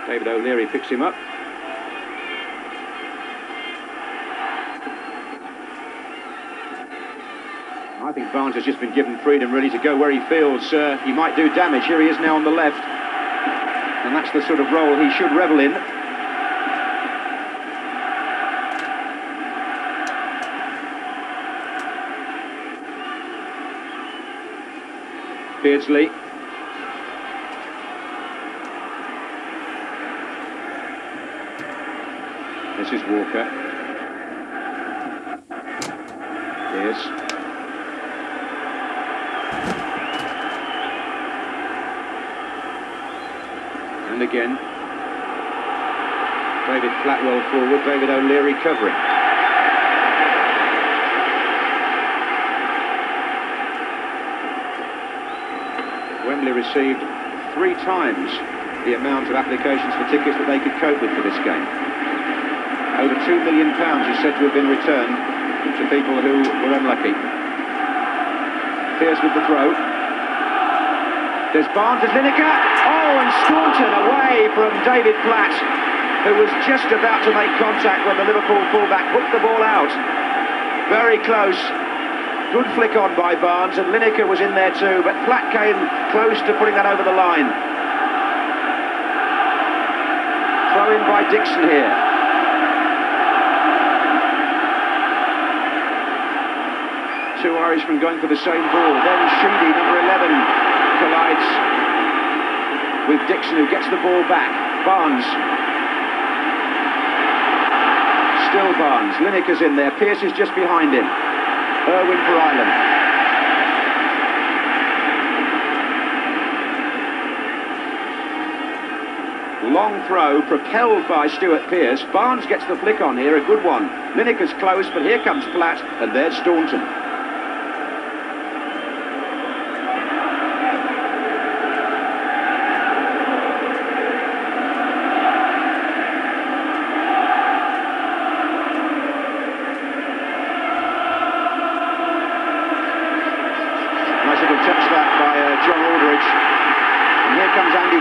David O'Leary picks him up. I think Barnes has just been given freedom really to go where he feels he might do damage. Here he is now on the left. And that's the sort of role he should revel in. Beardsley. This is Walker. Yes. And again, David Flatwell forward, David O'Leary covering. Wembley received 3 times the amount of applications for tickets that they could cope with for this game. Over £2 million is said to have been returned to people who were unlucky. Pearce with the throw. There's Barnes, there's Lineker. Oh, and Staunton away from David Platt, who was just about to make contact when the Liverpool fullback hooked the ball out. Very close. Good flick on by Barnes, and Lineker was in there too, but Platt came close to putting that over the line. Throw in by Dixon here. Two Irishmen going for the same ball. Then Sheedy, number 11. Collides with Dixon, who gets the ball back. Barnes. Still Barnes. Lineker's in there. Pearce is just behind him. Irwin for Ireland. Long throw, propelled by Stuart Pearce. Barnes gets the flick on here, a good one. Lineker's close, but here comes Platt, and there's Staunton.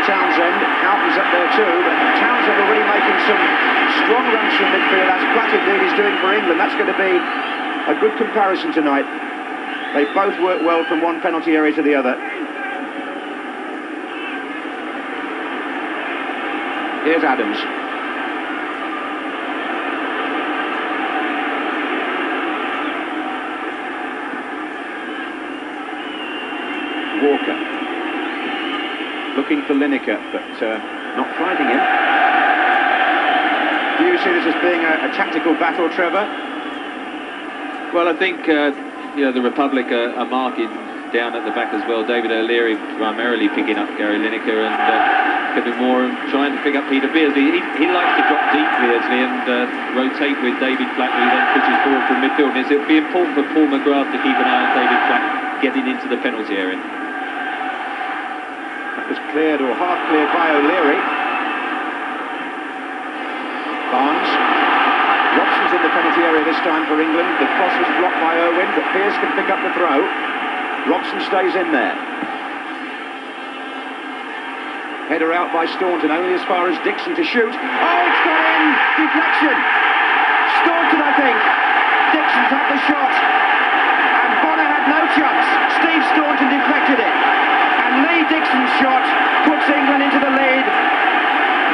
Houghton's up there too, but Townsend already making some strong runs from midfield, as Platt indeed is doing for England. That's going to be a good comparison tonight. They both work well from one penalty area to the other. Here's Adams. Walker. Looking for Lineker, but not finding him. Do you see this as being a tactical battle, Trevor? Well, I think the Republic are marking down at the back as well. David O'Leary primarily picking up Gary Lineker and Kevin Moore trying to pick up Peter Beardsley. He likes to drop deep, Beardsley, and rotate with David Platt, who then pushes forward from midfield. It would be important for Paul McGrath to keep an eye on David Platt getting into the penalty area. Was cleared, or half cleared, by O'Leary. Barnes. Robson's in the penalty area this time for England. The cross was blocked by Irwin, but Pearce can pick up the throw. Robson stays in there. Header out by Staunton, only as far as Dixon to shoot. Oh, it's gone in! Deflection! Staunton, I think. Dixon's had the shot. And Bonner had no chance. Steve Staunton deflected it. And Lee Dixon's shot puts England into the lead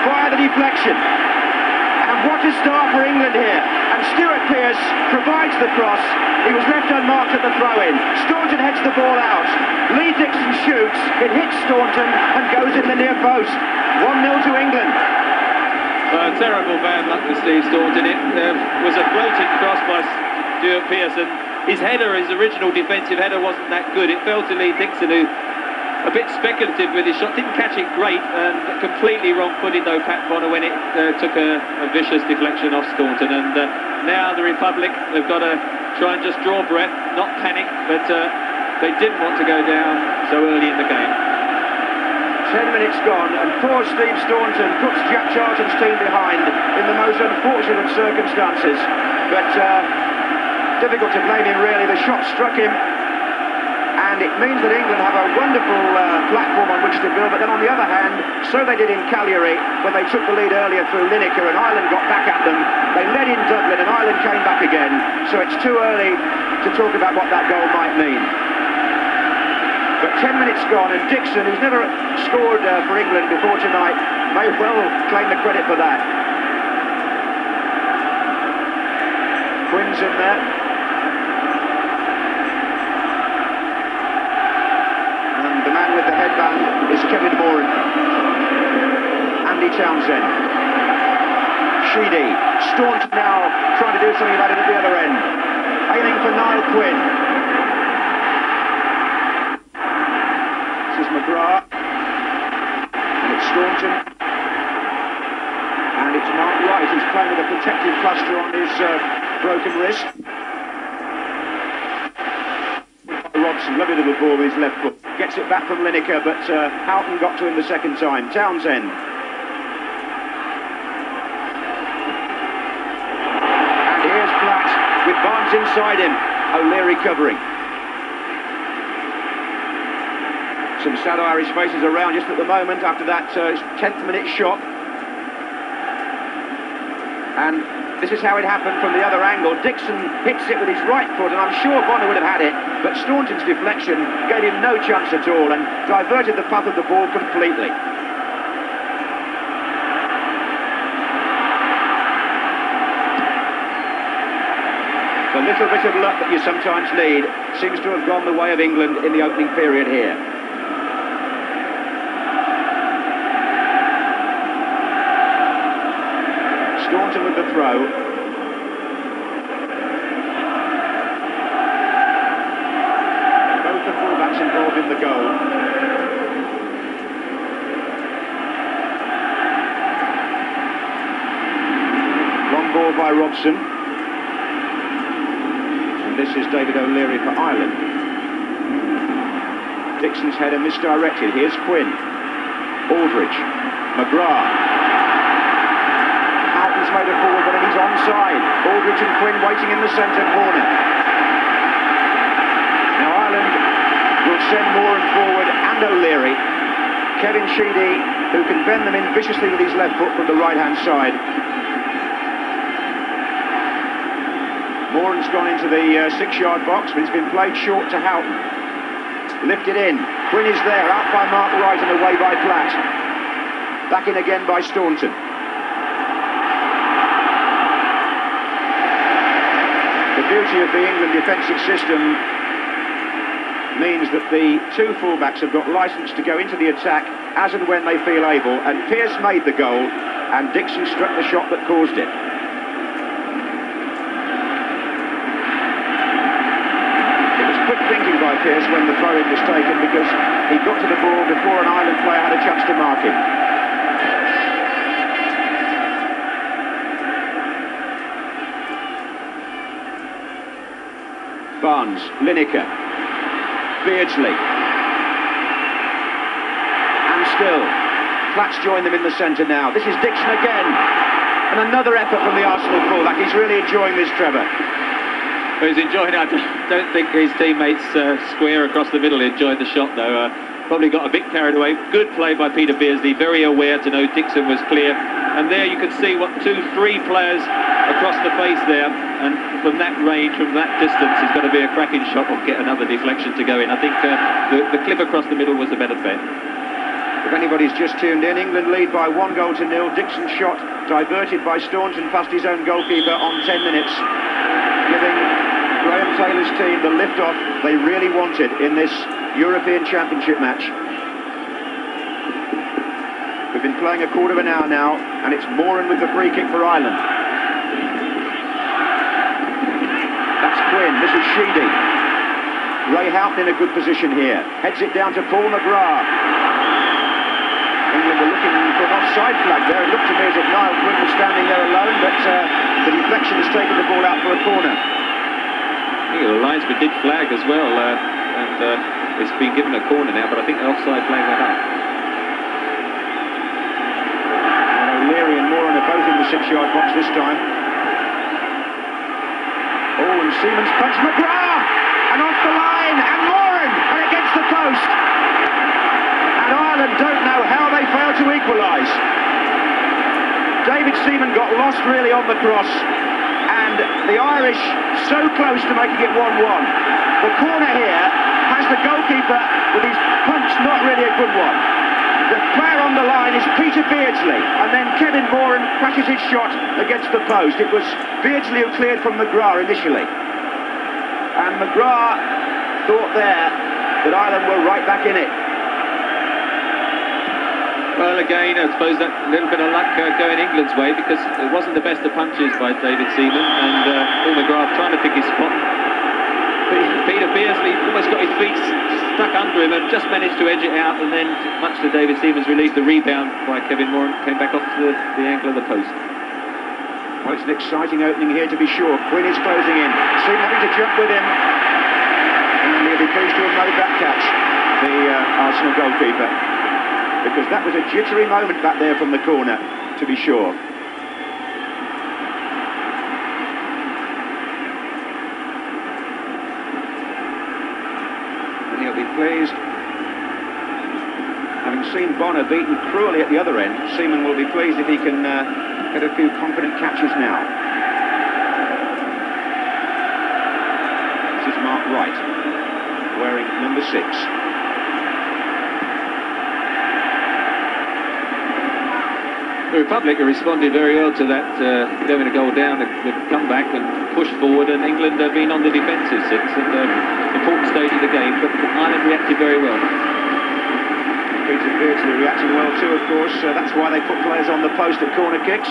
via the deflection. And what a start for England here. And Stuart Pearce provides the cross. He was left unmarked at the throw-in. Staunton heads the ball out. Lee Dixon shoots. It hits Staunton and goes in the near post. 1-0 to England. Terrible bad luck for Steve Staunton. It was a floating cross by Stuart Pearce. And his header, his original defensive header, wasn't that good. It fell to Lee Dixon, who a bit speculative with his shot, didn't catch it great, and completely wrong-footed though Pat Bonner when it took a vicious deflection off Staunton. And now the Republic have got to try and just draw breath, not panic, but they didn't want to go down so early in the game. 10 minutes gone, and poor Steve Staunton puts Jack Charlton's team behind in the most unfortunate of circumstances. But difficult to blame him really. The shot struck him. And it means that England have a wonderful platform on which to build, but then on the other hand, so they did in Cagliari when they took the lead earlier through Lineker and Ireland got back at them. They led in Dublin and Ireland came back again, so it's too early to talk about what that goal might mean. But 10 minutes gone, and Dixon, who's never scored for England before tonight, may well claim the credit for that. Quinn's in there. And the man with the headband is Kevin Moran. Andy Townsend. Sheedy. Staunton now trying to do something about it at the other end. Aiming for Niall Quinn. This is McGrath. And it's Staunton. And it's Mark Wright who's playing with a protective plaster on his broken wrist. Robson, lovely little ball with his left foot. Gets it back from Lineker, but Houghton got to him the second time. Townsend. And here's Platt with Barnes inside him. O'Leary covering. Some sad Irish faces around just at the moment after that 10th minute shot. And this is how it happened from the other angle. Dixon hits it with his right foot, and I'm sure Bonner would have had it, but Staunton's deflection gave him no chance at all and diverted the path of the ball completely. The little bit of luck that you sometimes need seems to have gone the way of England in the opening period here. Staunton with the throw. Both the fullbacks involved in the goal. Long ball by Robson. And this is David O'Leary for Ireland. Dixon's header misdirected. Here's Quinn. Aldridge. McGrath. Houghton's made a forward, but he's onside. Aldridge and Quinn waiting in the centre corner. Now Ireland will send Moran forward and O'Leary. Kevin Sheedy, who can bend them in viciously with his left foot from the right-hand side. Moran's gone into the 6-yard box, but it's been played short to Houghton. Lifted in. Quinn is there, out by Mark Wright and away by Platt. Back in again by Staunton. The beauty of the England defensive system means that the two fullbacks have got licence to go into the attack as and when they feel able, and Pearce made the goal and Dixon struck the shot that caused it. It was quick thinking by Pearce when the throw-in was taken, because he got to the ball before an Ireland player had a chance to mark him. Barnes, Lineker, Beardsley, and still, Platt's joined them in the centre now. This is Dixon again, and another effort from the Arsenal fullback. He's really enjoying this, Trevor. Well, he's enjoying it. I don't think his teammates square across the middle enjoyed the shot, though. Probably got a bit carried away. Good play by Peter Beardsley, very aware to know Dixon was clear. And there you can see what 2-3 players across the face there, and from that range, from that distance, it's going to be a cracking shot or get another deflection to go in. I think the clip across the middle was the better bet. If anybody's just tuned in, England lead by 1-0. Dixon's shot diverted by Staunton past his own goalkeeper on 10 minutes, giving Graham Taylor's team the lift-off they really wanted in this European Championship match. We've been playing a quarter of an hour now, and it's Moran with the free kick for Ireland. That's Quinn. This is Sheedy. Ray Houghton in a good position here. Heads it down to Paul McGrath. England were looking for an offside flag there. It looked to me as if Niall Quinn was standing there alone, but the deflection has taken the ball out for a corner. I think the linesman did flag as well, and it's been given a corner now, but I think the offside flag went up. O'Leary and Moran are both in the 6-yard box this time. Oh, and Seaman's punched McGrath! And off the line, and Moran! A equalise. David Seaman got lost really on the cross, and the Irish so close to making it 1-1. The corner here has the goalkeeper with his punch not really a good one. The player on the line is Peter Beardsley, and then Kevin Moran crashes his shot against the post. It was Beardsley who cleared from McGrath initially, and McGrath thought there that Ireland were right back in it. Well, again, I suppose that little bit of luck going England's way, because it wasn't the best of punches by David Seaman, and Paul McGrath trying to pick his spot. Peter Beardsley almost got his feet stuck under him and just managed to edge it out, and then, much to David Seaman's relief, the rebound by Kevin Moran came back off to the angle of the post. Well, it's an exciting opening here to be sure. Quinn is closing in. Seaman having to jump with him, and he'll be pleased to have made that catch, the Arsenal goalkeeper, because that was a jittery moment back there from the corner, to be sure. And he'll be pleased. Having seen Bonner beaten cruelly at the other end, Seaman will be pleased if he can get a few confident catches now. This is Mark Wright, wearing number 6. The Republic responded very well to that, going a goal down, the comeback and pushed forward, and England have been on the defensive since, and important stage of the game, but Ireland reacted very well. Peter Beardsley reacting well too, of course, that's why they put players on the post at corner kicks.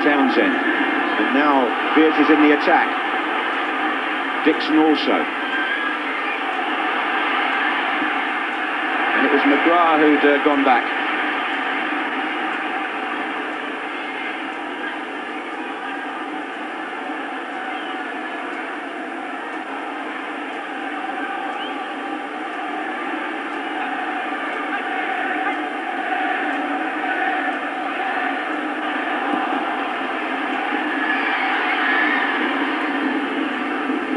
Townsend, and now Beardsley's in the attack. Dixon also. It was McGrath who'd gone back.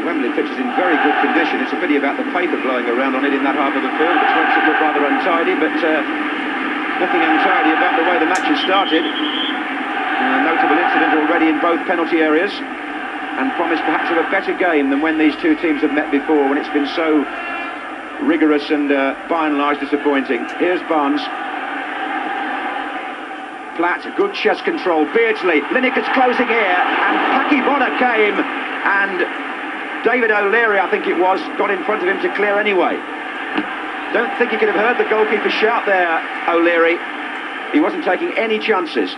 Wembley pitch is in very good condition. It's a pity about the paper blowing around on it in that half of the field, which makes it look rather untidy, but nothing untidy about the way the match has started. A notable incident already in both penalty areas, and promise perhaps of a better game than when these two teams have met before, when it's been so rigorous and by and large disappointing. Here's Barnes. Platt, good chest control. Beardsley, Lineker's closing here, and Packy Bonner came, and David O'Leary, I think it was, got in front of him to clear anyway. Don't think he could have heard the goalkeeper shout there, O'Leary. He wasn't taking any chances.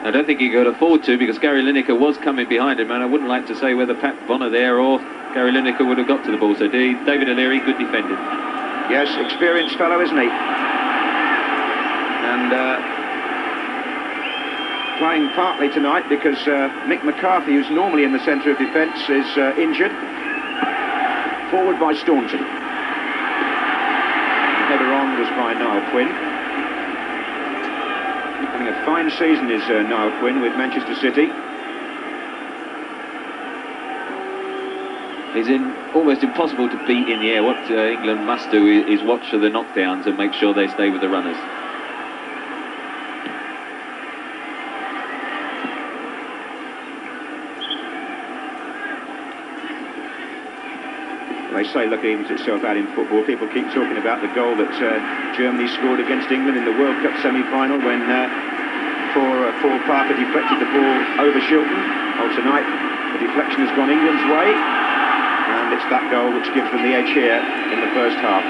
I don't think he could afford to, because Gary Lineker was coming behind him, and I wouldn't like to say whether Pat Bonner there or Gary Lineker would have got to the ball. So David O'Leary, good defending. Yes, experienced fellow, isn't he? And playing partly tonight because Mick McCarthy, who's normally in the centre of defence, is injured. Forward by Staunton. Header on was by Niall Quinn. Having a fine season is Niall Quinn with Manchester City. It's almost impossible to beat in the air. What England must do is watch for the knockdowns and make sure they stay with the runners. They say luck evens itself out in football. People keep talking about the goal that Germany scored against England in the World Cup semi-final when Paul Parker deflected the ball over Shilton. Well, tonight the deflection has gone England's way, and it's that goal which gives them the edge here in the first half.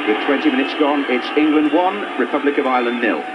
With 20 minutes gone, it's England 1, Republic of Ireland 0.